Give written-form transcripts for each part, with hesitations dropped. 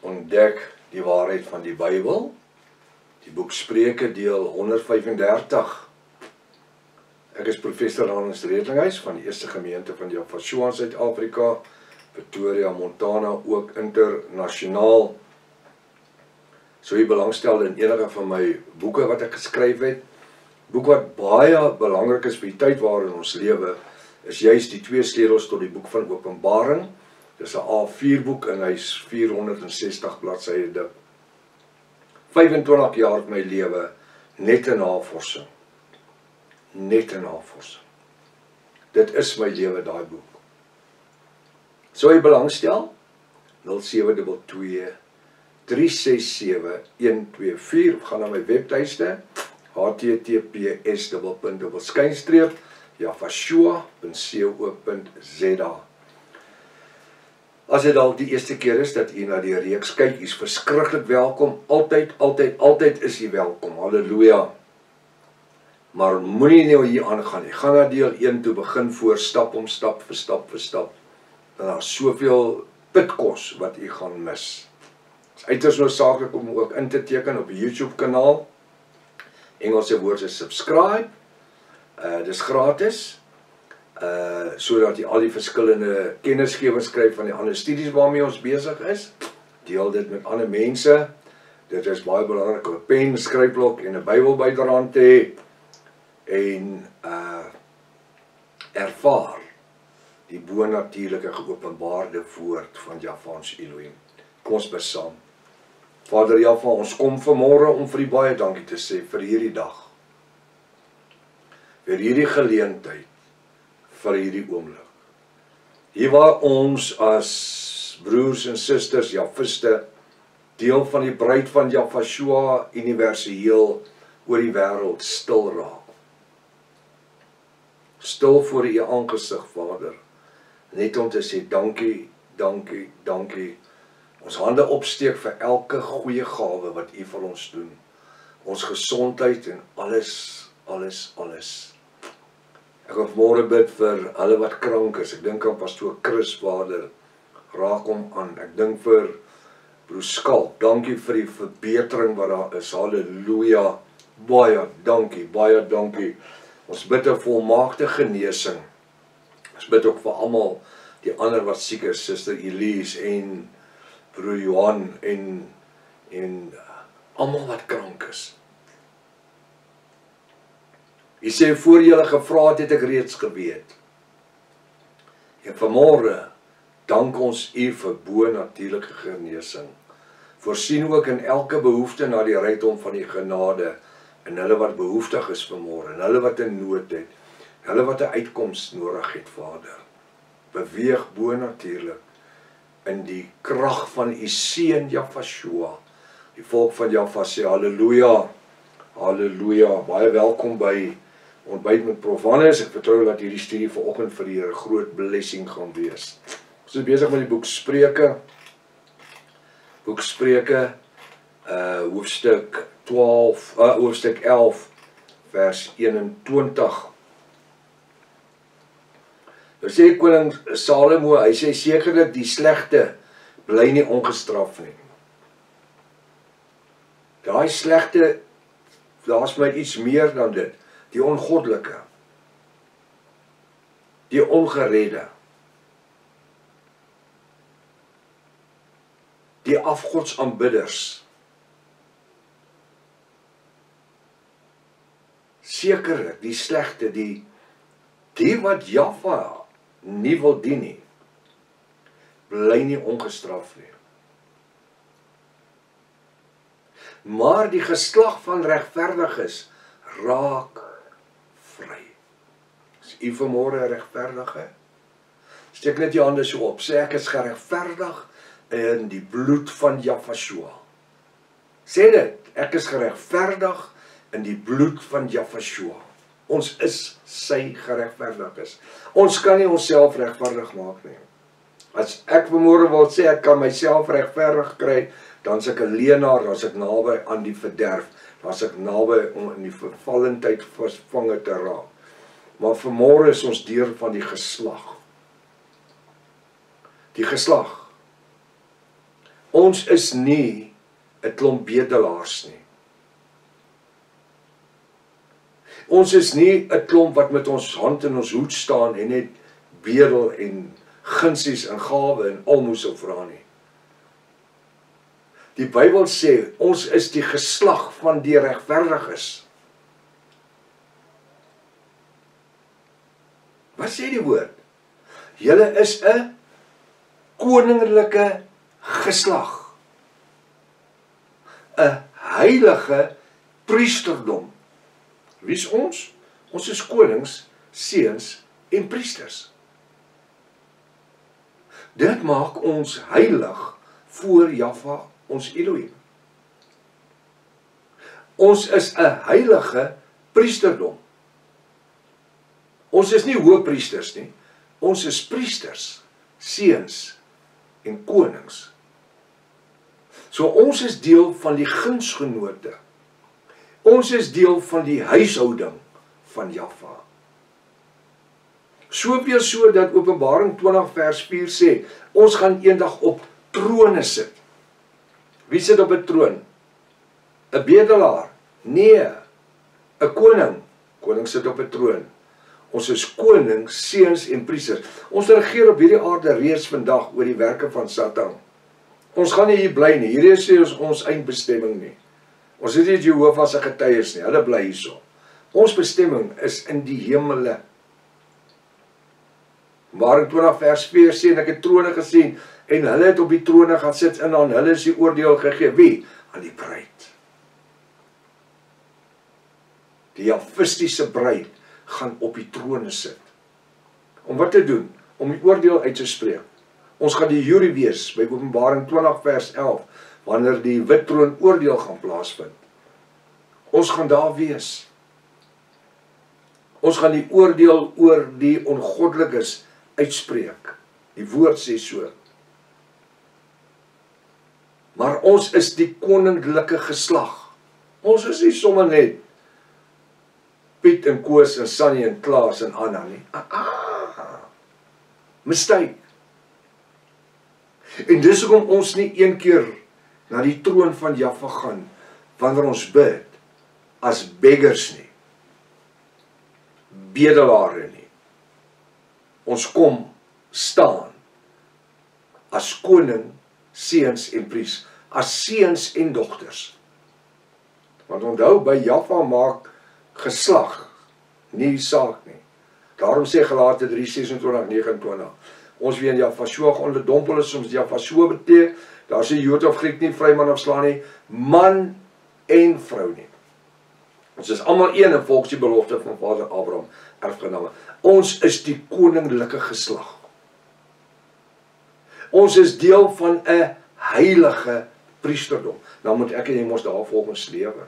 ontdek die waarheid van die Bybel. Die boek Spreuke deel 135. Ek is professor Hans Redlinghuis van die Eerste Gemeente van Jafashua in Suid-Afrika, Pretoria, Montana, ook internasionaal. So jy belangstel in enige van my boeke wat ek geskryf het. Boek wat baie belangrik is vir die tyd waarin ons lewe, is juist die 2 sleutels tot die boek van Openbaring. Dis 'n A4 boek en hy's 460 bladsye dik. 25 jaar my lewe net in navorsing. Net in navorsing. Dit is my lewe, daai boek. Sou jy belangstel? 0722 367 124 of gaan na my webtuiste https://jafashua.co.za. As dit al die eerste keer is dat jy na die reeks kyk, is verskriklik welkom. Altyd is jy welkom. Halleluja. Maar moenie nou hier aangaan nie. Gaan na deel 1 toe, begin voor stap om stap vir stap vir stap. En daar is soveel pitkos wat jy gaan mis. Het is uiters noodsaaklik om ook in te teken op die YouTube kanaal. Engelse woord is subscribe. Dis gratis. Sodat jy al die verskillende kennisgewings kry van die ander studies waarmee ons besig is. Deel dit met ander mense. Dit is baie belangrik om 'n pen, skryfblok en 'n Bybel byderhand te hê. En ervaar die bonatuurlike geopenbaarde woord van Jahwe ons Elohim. Kom ons bid saam. Vader Jahwe, ons kom vanmôre om vir U baie dankie te sê vir hierdie dag. Vir hierdie geleentheid, vir hierdie oomblik. Hier waar ons as broers en susters, Jahwiste, deel van die bruid van Jafashua universeel oor die wêreld stil raak. Stil voor U aangesig, Vader. Net om te sê dankie, dankie, dankie. Ons hande opsteek vir elke goeie gawe wat U vir ons doen. Ons gesondheid en alles. Ek wil vanmôre bid vir hulle wat krank is. Ek dink aan pastoor Chris, Vader. Raak hom aan. Ek dink vir broer Skalk. Dankie vir die verbetering wat daar is. Halleluja. Baie dankie. Ons bid 'n volmaakte genesing. Ons bid ook vir almal, die ander wat siek is, Suster Elise en broer Johan en almal wat krank is. U sê voor julle gevra het ek reeds geweet. En vanmôre dank ons U vir bonatuurlike genesing. Voorsien ook in elke behoefte na die rykdom van die genade en hulle wat behoeftig is vanmôre, en hulle wat in nood het, hulle wat 'n uitkoms nodig het, Vader. Beweeg bonatuurlik in die krag van U seun Jafashua. Die volk van Jaffa sê halleluja. Halleluja. Baie welkom by Ontbyt met Prof Hannes. Ek vertrou dat hierdie studie vanoggend vir julle 'n groot blessing gaan wees. Ons is besig met die boek Spreuke. Boek Spreuke, hoofstuk 11 vers 21. Nou sê koning Salomo, hy sê sekerlik die slegte bly nie ongestraf nie. Daai slegte, daar's my iets meer dan dit. Die ongoddelike, die ongeredde, die afgodsaanbidders. Sekerlik die slegte, die wat Jahwe nie wil dien nie, bly nie ongestraf nie. Maar die geslag van regverdiges raak vry. Is u vanmôre regverdige? Steek net jou hande so op. Sê ek is geregverdig in die bloed van Jafashua. Sê dit, ek is geregverdig in die bloed van Jafashua. Ons is sy geregverdiges. Ons kan nie onsself regverdig maak nie. As ek vanmôre wil sê ek kan myself regverdig kry, dan is ek 'n leenaar, dan is ek naby aan die verderf, dan is ek naby om in die vervallendheid vasvange te raak. Maar vanmôre is ons deur van die geslag. Die geslag. Ons is nie 'n klomp bedelaars nie. Ons is nie 'n klomp wat met ons hand in ons hoed staan en net bedel en gunsies en gawe en almoses vra nie. Die Bybel sê, ons is die geslag van die regverdiges. Wat sê die woord? Julle is 'n koninklike geslag. 'n heilige priesterdom. Wie is ons? Ons is konings, seuns en priesters. Dit maak ons heilig voor Jahwe, ons Elohim. Ons is 'n heilige priesterdom. Ons is nie hoëpriesters nie. Ons is priesters, seuns en konings. So ons is deel van die gunsgenote. Ons is deel van die huishouding van Jahwe. Soveel so dat Openbaring 20 vers 4 sê, ons gaan eendag op trone sit. Wie sit op 'n troon? 'n bedelaar? Nee, 'n koning. Koning sit op 'n troon. Ons is konings, seuns en priesters. Ons regeer op hierdie aarde reeds vandag oor die werke van Satan. Ons gaan nie hier bly nie. Hierdie is ons eindbestemming nie. Ons is nie Jehovah se getuies nie. Hulle bly hierso. Ons bestemming is in die hemele. Openbaring 20 vers 4 sê, en ek het trone gesien, en hulle het op die trone gaan sit, en aan hulle is die oordeel gegee. Wie? Aan die bruid. Die Jafistiese bruid gaan op die trone sit. Om wat te doen? Om die oordeel uit te spreek. Ons gaan die jury wees, by Openbaring 20 vers 11, wanneer die wit troon oordeel gaan plaasvind. Ons gaan daar wees. Ons gaan die oordeel oor die ongoddelikes uitspreek. Die woord sê so. Maar ons is die koninklike geslag. Ons is nie sommer net Piet en Koos en Sunny en Klaas en Anna nie. Mistake. En dis hoekom ons nie een keer na die troon van Jahwe gaan, wanneer ons bid, as beggars nie. Bedelare nie. Ons kom staan as koning, seuns en priesters, as seuns en dogters. Want onthou, by Jahwe maak geslag nie saak nie. Daarom sê Galate 3:26-29, ons wie in Jahwe onderdompel is, soms Jahwe beteken, daar sê Jood of Griek nie, vryman of slaaf nie, man en vrou nie. Ons is almal een en volgens die belofte van Vader Abraham, erfgename. Ons is die koninklike geslag. Ons is deel van 'n heilige priesterdom. Nou moet ek en jy mos daar volgens lewe.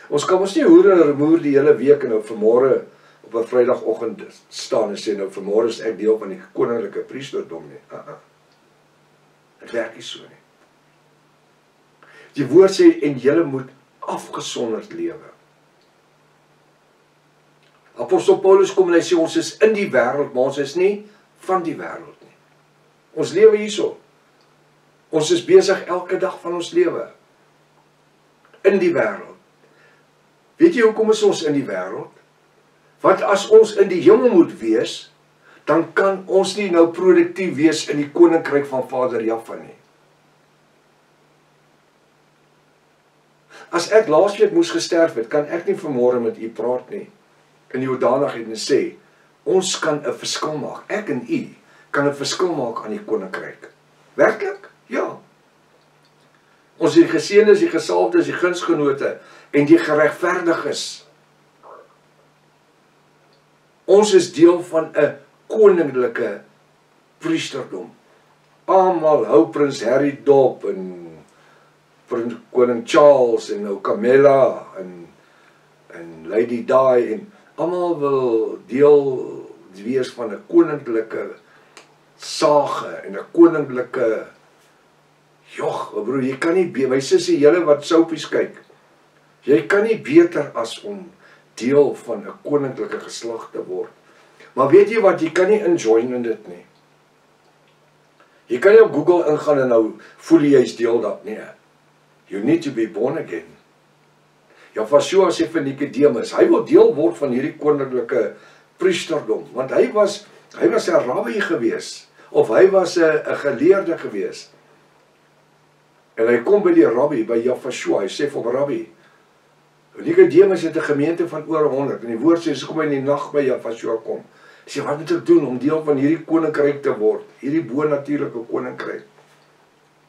Ons kan ons nie hoer en remoer die hele week en nou vanmôre op 'n Vrydagoggend staan en sê nou vanmôre is ek deel van die koninklike priesterdom nie. Dit werk nie so nie. Die woord sê, en julle moet afgesonderd lewe. Apostel Paulus kom en hy sê, ons is in die wêreld, maar ons is nie van die wêreld nie. Ons lewe hierso. Ons is besig elke dag van ons lewe. In die wêreld. Weet jy hoekom is ons in die wêreld? Want as ons in die hemel moet wees, dan kan ons nie nou produktief wees in die koninkryk van Vader Jahwe nie. As ek laasweek moes gesterf het, kan ek nie vanmôre met u praat nie. In die hoedanigheid en sê, ons kan 'n verskil maak. Ek en u kan 'n verskil maak aan die koninkryk. Werklik? Ja. Ons is die geseëndes, die gesalfdes, die gunsgenote en die geregverdiges. Ons is deel van 'n koninklike priesterdom. Almal hou Prins Harry dop en Koning Charles en nou Camilla en Lady Di en almal wil deel wees van 'n koninklike sage en 'n koninklike broer, jy kan nie my sussie julle wat soupies kyk. Jy kan nie beter as om deel van 'n koninklike geslag te word. Maar weet jy wat, jy kan nie enjoy in dit nie. Jy kan nie op Google ingaan en nou voel jy is deel dat, nee. You need to be born again. Jafashua sê vir Nicodemus, hy wil deel word van hierdie koninklike priesterdom, want hy was 'n rabbi gewees, of hy was 'n geleerde gewees. En hy kom by die rabbi, by Jafashua, hy sê vir hom, rabbi, Nicodemus het 'n gemeente van oor 100, en die woord sê, kom hy in die nag by Jafashua kom. Hy sê, wat moet ek doen om deel van hierdie koninkryk te word, hierdie bonatuurlike koninkryk?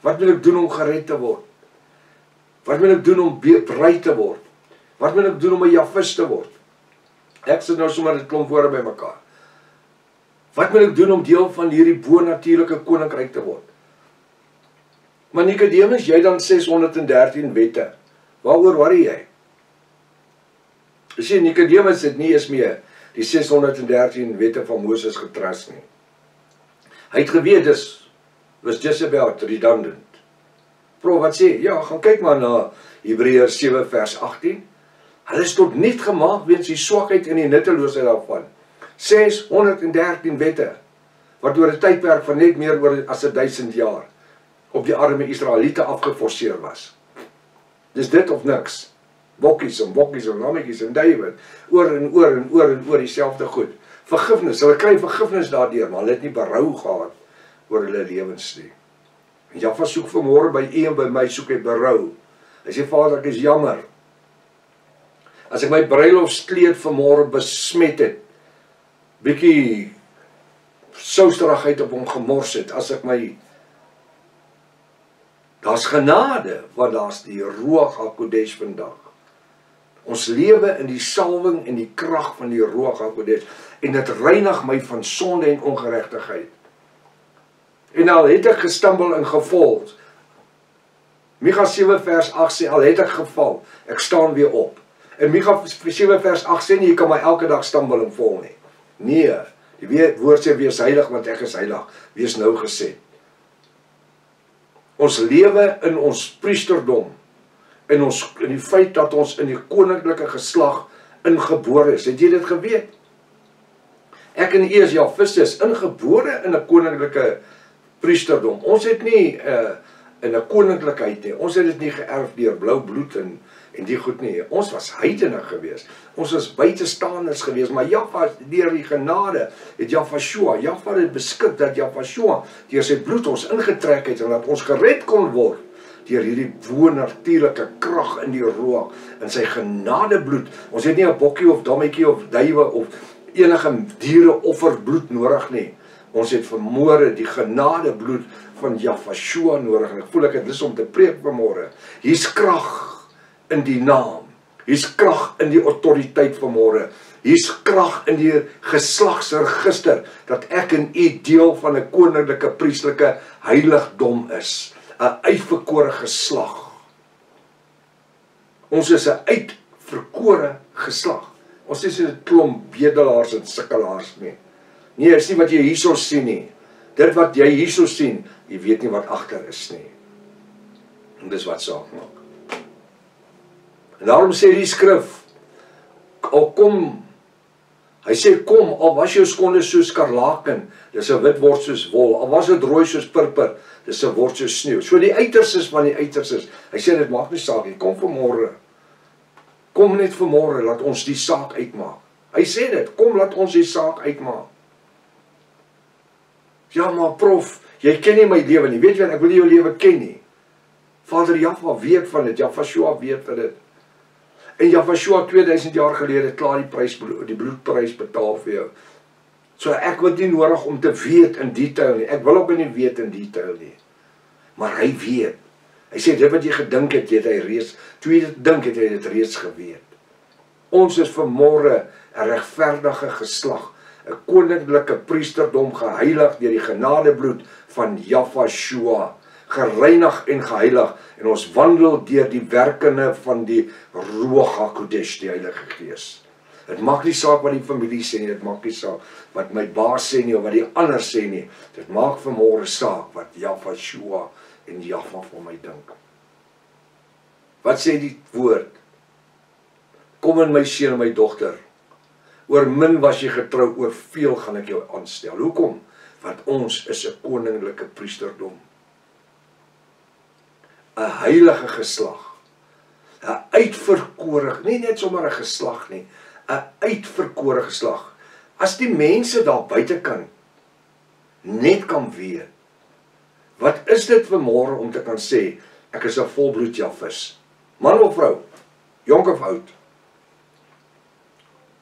Wat moet ek doen om gered te word? Wat moet ek doen om bevry te word? Wat moet ek doen om 'n Jafis te word? Ek sit nou sommer 'n klomp woorde by mekaar. Wat moet ek doen om deel van hierdie bonatuurlike koninkryk te word? Maar Nicodemus, jy dan 613 wette. Waaroor worry jy? Jy sien, Nicodemus het nie eens meer die 613 wette van Moses getrust nie. Hy het geweet, was just about redundant. Prof, wat sê? Ja, gaan kyk maar na Hebreërs 7 vers 18. Hulle is tot niet gemaak weens die swakheid en die nutteloosheid daarvan. 613 wette, wat oor 'n tydperk van net meer oor as 1000 jaar op die arme Israeliete afgeforceer was. Dis dit of niks. Bokkies en lammetjies en David, oor en oor dieselfde goed. Vergifnis, hulle kry vergifnis daardeur, maar hulle het nie berou gehad oor hulle lewens nie. En Jaffa soek vanmôre by u en by my soek hy berou. Hy sê, Vader, ek is jammer. As ek my bruilofskleed vanmôre besmet het, bietjie sousterigheid op hom gemors het, as ek my, daar's genade, want daar's die Ruach HaKodesh vandag. Ons lewe in die salwing en die krag van die Ruach HaKodesh, en dit reinig my van sonde en ongeregtigheid. En al het ek gestambel en geval, Micha 7 vers 8 sê, al het ek geval, ek staan weer op. En Micha 7 vers 8 sê nie, jy kan my elke dag stambel en val nie. Nee, die woord sê, wees heilig, want ek is heilig. Wees nou gesê. Ons lewe in ons priesterdom, in die feit dat ons in die koninklike geslag ingebore is. Het jy dit geweet? Ek en u is Jafis, ingebore in 'n koninklike priesterdom. Ons het nie in 'n koninklikheid nie. Ons het dit nie geërf deur blou bloed en die goed nie. Ons was heidene gewees. Ons was buitestanders gewees, maar Jaffa, deur die genade, het Jafashua het beskik dat Jafashua deur sy bloed ons ingetrek het en dat ons gered kon word deur hierdie bonatuurlike krag in die Ruach, in sy genadebloed. Ons het nie 'n bokkie of dammetjie of duwe of enige diere offerbloed nodig nie. Ons het vanmôre die genadebloed van Jafashua nodig. En ek voel ek het lus om te preek vanmôre. Hier's krag in die naam. Hier's krag in die autoriteit vanmôre. Hier's krag in die geslagsregister dat ek en u deel van 'n koninklike priestelike heiligdom is. 'n Uitverkore geslag. Ons is 'n uitverkore geslag. Ons is 'n klomp bedelaars en sukkelaars nie. Nee, is nie wat jy hierso sien nie. Dit wat jy hierso sien, jy weet nie wat agter is nie. En dis wat saak maak. En daarom sê die skrif, hy sê kom, al was jou skonde soos skarlaken, dis 'n wit word soos wol, al was dit rooi soos purper, dis 'n word soos sneeu. So die uiterstes van die uiterstes, hy sê dit maak nie saak nie, kom vanmôre. Kom net vanmôre, laat ons die saak uitmaak. Hy sê dit, kom laat ons die saak uitmaak. Ja, maar prof, jy ken nie my lewe nie. Weet jy wat, ek wil nie jou lewe ken nie. Vader Jaffa weet van dit, Jafashua weet van dit. En Jafashua 2000 jaar gelede klaar die bloedprys betaal vir jou. So ek het nie nodig om te weet in detail nie. Ek wil ook nie weet in detail nie. Maar hy weet. Hy sê dit wat jy gedink het, het hy reeds, toe jy dit dink het hy dit reeds geweet. Ons is vanmôre 'n regverdige geslag, 'n koninklike priesterdom, geheilig deur die genadebloed van Jafashua, gereinig en geheilig, en ons wandel deur die werkende van die Ruach HaKodesh, die Heilige Gees. Dit maak nie saak wat die familie sê nie, dit maak nie saak wat my baas sê nie, of wat die ander sê nie, dit maak vanmôre saak wat Jafashua en Jaffa van my dink. Wat sê die woord? Kom in my seun en my dogter, oor min was jy getrou, oor veel gaan ek jou aanstel. Hoekom? Want ons is 'n koninklike priesterdom. 'n heilige geslag. 'n uitverkore, nie net sommer 'n geslag nie, 'n uitverkore geslag. As die mense daar buitekant net kan weet, wat is dit vanmôre om te kan sê, ek is 'n volbloed Jafis, man of vrou, jonk of oud.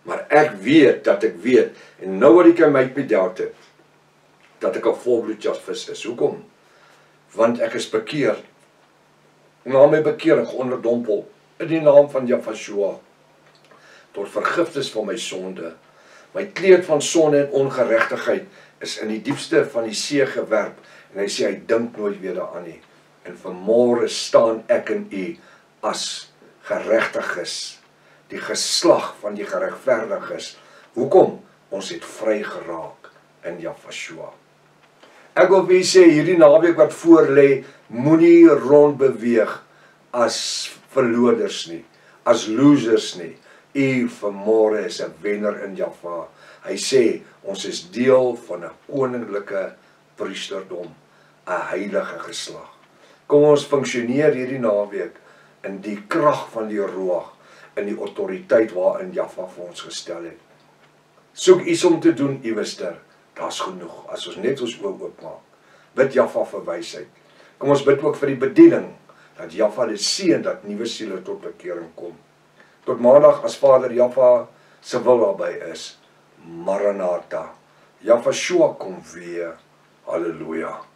Maar ek weet dat ek weet, and nobody can make me doubt it, dat ek 'n volbloed Jafis is. Hoekom? Want ek is bekeer, na my bekering onderdompel, in die naam van Jahshua, tot vergifnis van my sonde. My kleed van sonde en ongeregtigheid is in die diepste van die see gewerp, en hy sê, hy dink nooit weer daaraan nie. En vanmôre staan ek en u as geregtiges, die geslag van die geregverdiges. Hoekom? Ons het vry geraak in Jahshua. Ek wil vir u sê, hierdie naweek wat voor lê, moenie rond beweeg as verloders nie, as losers nie. U vanmôre is 'n wenner in Jahwe. Hy sê, ons is deel van 'n koninklike priesterdom, 'n heilige geslag. Kom ons funksioneer hierdie naweek in die krag van die Ruach, in die autoriteit waarin Jahwe vir ons gestel het. Soek iets om te doen iewester, daar's genoeg, as ons net ons oë oopmaak. Bid Jahwe vir wysheid. Kom ons bid ook vir die bediening, dat Jahwe dit seën, dat nuwe siele tot bekering kom. Tot maandag, as Vader Jahwe se wil daarby is. Maranatha. Jahshua kom weer. Halleluja.